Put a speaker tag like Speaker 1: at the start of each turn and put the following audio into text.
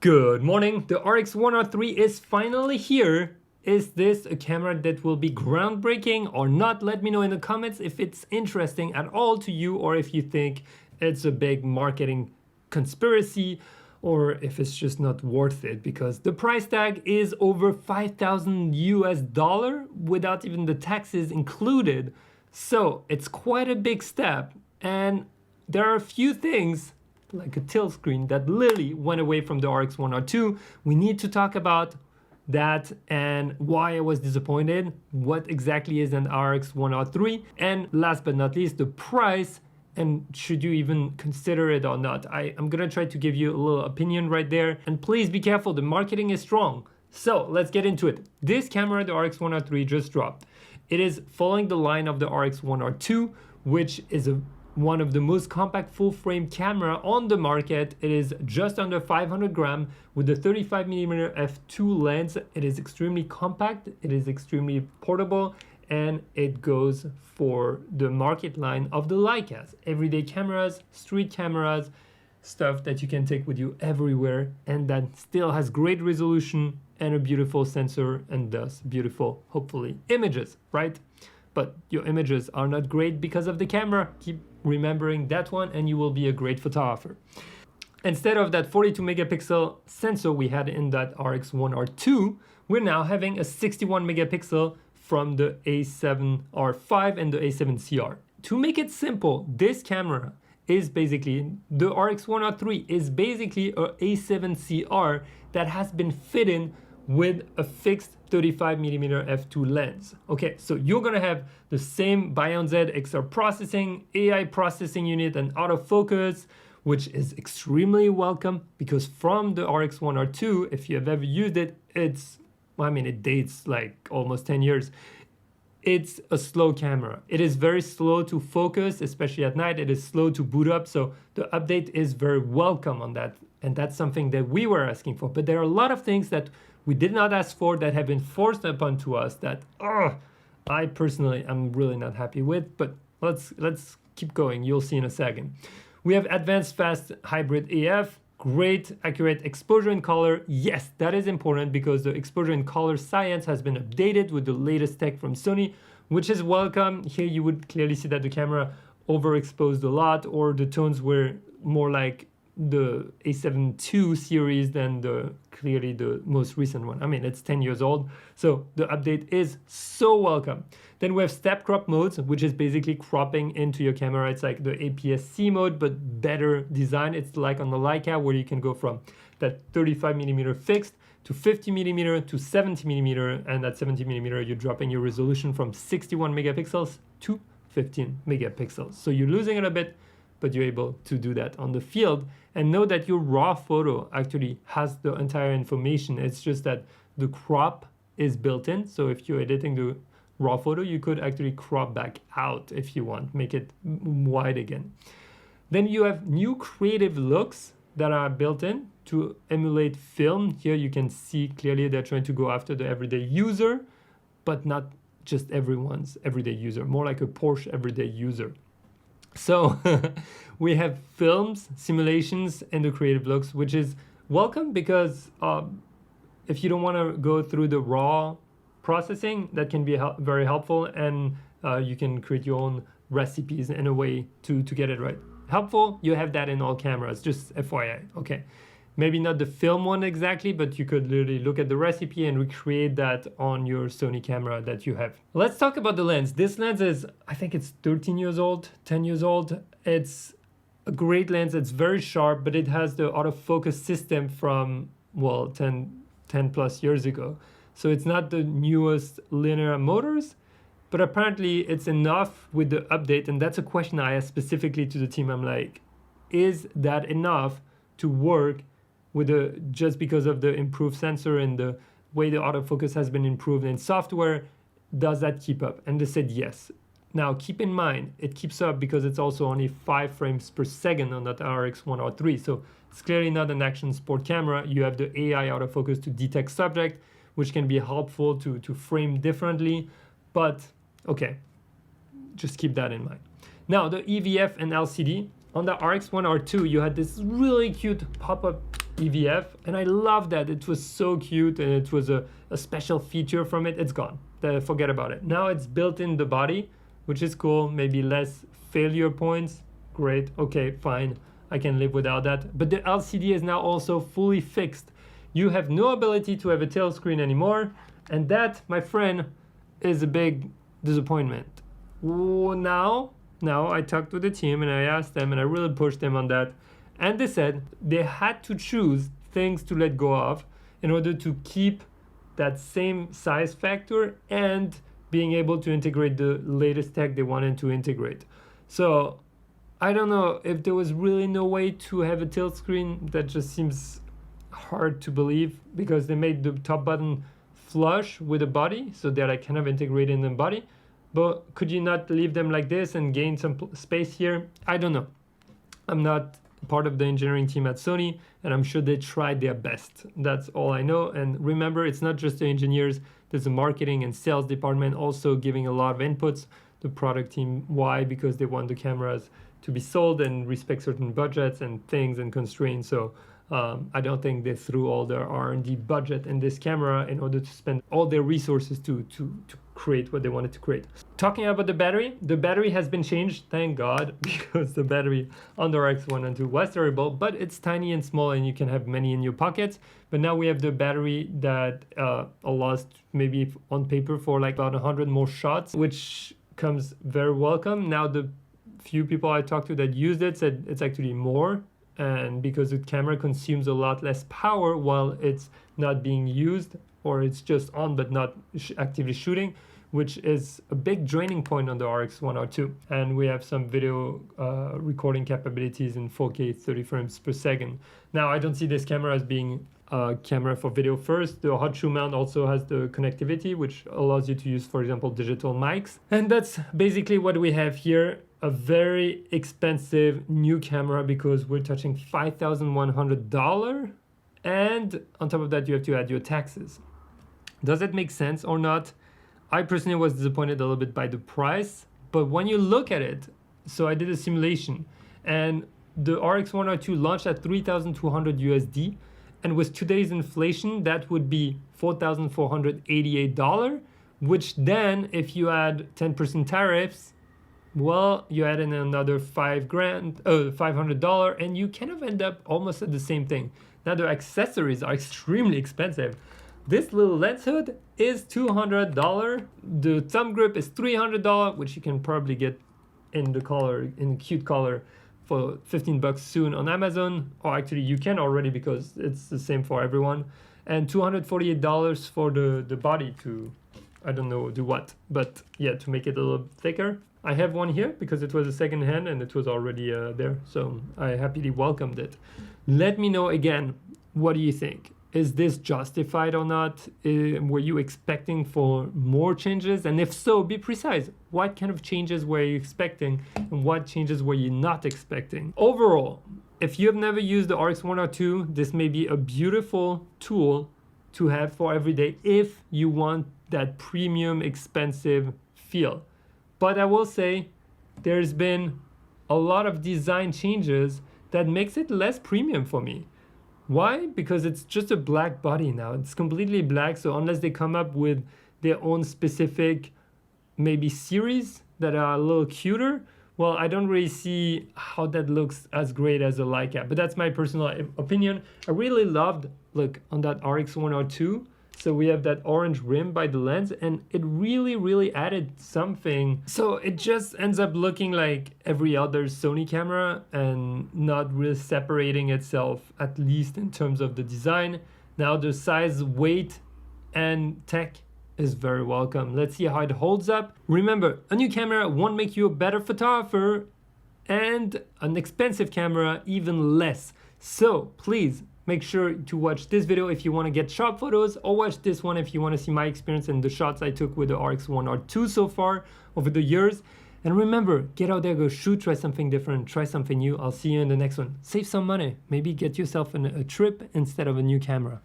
Speaker 1: Good morning, the RX1R III is finally here. Is this a camera that will be groundbreaking or not? Let me know in the comments if it's interesting at all to you or if you think it's a big marketing conspiracy or if it's just not worth it, because the price tag is over $5,000 without even the taxes included. So it's quite a big step, and there are a few things like a tilt screen that literally went away from the RX1R II. We need to talk about that and why I was disappointed, what exactly is an RX1R III, and last but not least, the price, and should you even consider it or not. I'm gonna try to give you a little opinion right there, and please be careful, the marketing is strong. So let's get into it. This camera, the RX1R III, just dropped. It is following the line of the RX1R II, which is one of the most compact full-frame camera on the market. It is just under 500 grams with a 35mm f2 lens. It is extremely compact, it is extremely portable, and it goes for the market line of the Leicas. Everyday cameras, street cameras, stuff that you can take with you everywhere, and that still has great resolution and a beautiful sensor and thus beautiful, hopefully, images, right? But your images are not great because of the camera. Keep remembering that one and you will be a great photographer. Instead of that 42 megapixel sensor we had in that RX1R II, we're now having a 61 megapixel from the A7R5 and the A7CR. To make it simple, this camera is basically, the RX1R III is basically a A7CR that has been fitted with a fixed 35mm f2 lens. Okay, so you're gonna have the same Bion Z XR processing, AI processing unit, and autofocus, which is extremely welcome because from the RX1R II, if you have ever used it, it dates like almost 10 years. It's a slow camera. It is very slow to focus, especially at night. It is slow to boot up, so the update is very welcome on that. And that's something that we were asking for. But there are a lot of things that we did not ask for that have been forced upon to us that I personally am really not happy with. But let's keep going. You'll see in a second. We have advanced fast hybrid AF, great accurate exposure and color. Yes, that is important because the exposure and color science has been updated with the latest tech from Sony, which is welcome. Here you would clearly see that the camera overexposed a lot, or the tones were more like the A7 II series than clearly the most recent one. I mean, it's 10 years old, so the update is so welcome. Then we have step crop modes, which is basically cropping into your camera. It's like the APS-C mode, but better design. It's like on the Leica, where you can go from that 35mm fixed to 50mm to 70mm, and at 70mm, you're dropping your resolution from 61 megapixels to 15 megapixels. So you're losing it a bit, but you're able to do that on the field. And know that your raw photo actually has the entire information. It's just that the crop is built in. So if you're editing the raw photo, you could actually crop back out if you want, make it wide again. Then you have new creative looks that are built in to emulate film. Here you can see clearly they're trying to go after the everyday user, but not just everyone's everyday user, more like a Porsche everyday user. So we have films, simulations, and the creative looks, which is welcome because if you don't want to go through the raw processing, that can be very helpful, and you can create your own recipes in a way to get it right. Helpful, you have that in all cameras, just FYI, okay. Maybe not the film one exactly, but you could literally look at the recipe and recreate that on your Sony camera that you have. Let's talk about the lens. This lens is, I think it's 13 years old, 10 years old. It's a great lens. It's very sharp, but it has the autofocus system from, well, 10 plus years ago. So it's not the newest linear motors, but apparently it's enough with the update. And that's a question I asked specifically to the team. I'm like, is that enough to work with just because of the improved sensor and the way the autofocus has been improved in software, does that keep up? And they said yes. Now keep in mind, it keeps up because it's also only 5 frames per second on that RX1R III. So it's clearly not an action sport camera. You have the AI autofocus to detect subject, which can be helpful to frame differently. But okay, just keep that in mind. Now the EVF and LCD. On the RX1R II, you had this really cute pop-up EVF, and I love that. It was so cute, and it was a special feature from it. It's gone. Forget about it. Now it's built in the body, which is cool. Maybe less failure points. Great. Okay, fine. I can live without that. But the LCD is now also fully fixed. You have no ability to have a tail screen anymore, and that, my friend, is a big disappointment. Now I talked to the team and I asked them, and I really pushed them on that, and they said they had to choose things to let go of in order to keep that same size factor and being able to integrate the latest tech they wanted to integrate. So I don't know if there was really no way to have a tilt screen. That just seems hard to believe, because they made the top button flush with the body, so they're like kind of integrated in the body. But could you not leave them like this and gain some space here? I don't know. I'm not part of the engineering team at Sony, and I'm sure they tried their best. That's all I know. And remember, it's not just the engineers. There's a marketing and sales department also giving a lot of inputs. The product team, why? Because they want the cameras to be sold and respect certain budgets and things and constraints. So I don't think they threw all their R&D budget in this camera in order to spend all their resources to create what they wanted to create. Talking about the battery has been changed, thank God, because the battery on the RX1R II was terrible, but it's tiny and small and you can have many in your pockets. But now we have the battery that allows maybe on paper for like about 100 more shots, which comes very welcome. Now the few people I talked to that used it said it's actually more, and because the camera consumes a lot less power while it's not being used, or it's just on but not actively shooting, which is a big draining point on the RX1R II. And we have some video recording capabilities in 4K 30 frames per second. Now I don't see this camera as being a camera for video first. The hot shoe mount also has the connectivity, which allows you to use, for example, digital mics. And that's basically what we have here. A very expensive new camera, because we're touching $5,100, and on top of that you have to add your taxes. Does it make sense or not? I personally was disappointed a little bit by the price, but when you look at it, so I did a simulation, and the RX1R II launched at 3,200 USD, and with today's inflation that would be $4,488, which then if you add 10% tariffs, well, you add in another $500, and you kind of end up almost at the same thing. Now the accessories are extremely expensive. This little lens hood is $200. The thumb grip is $300, which you can probably get in the color, in a cute color, for 15 bucks soon on Amazon. Or actually you can already, because it's the same for everyone. And $248 for the body to, I don't know, do what, but yeah, to make it a little thicker. I have one here because it was a second hand and it was already there, so I happily welcomed it. Let me know again, what do you think? Is this justified or not? Were you expecting for more changes? And if so, be precise. What kind of changes were you expecting, and what changes were you not expecting? Overall, if you have never used the RX1R II, this may be a beautiful tool to have for every day if you want that premium expensive feel. But I will say there's been a lot of design changes that makes it less premium for me. Why? Because it's just a black body now. It's completely black. So unless they come up with their own specific maybe series that are a little cuter, well, I don't really see how that looks as great as a Leica. But that's my personal opinion. I really loved, look, on that RX1R II. So we have that orange rim by the lens, and it really added something. So it just ends up looking like every other Sony camera and not really separating itself, at least in terms of the design. Now the size, weight, and tech is very welcome. Let's see how it holds up. Remember, a new camera won't make you a better photographer, and an expensive camera even less. So please, make sure to watch this video if you want to get sharp photos, or watch this one if you want to see my experience and the shots I took with the RX1R II so far over the years. And remember, get out there, go shoot, try something different, try something new. I'll see you in the next one. Save some money. Maybe get yourself a trip instead of a new camera.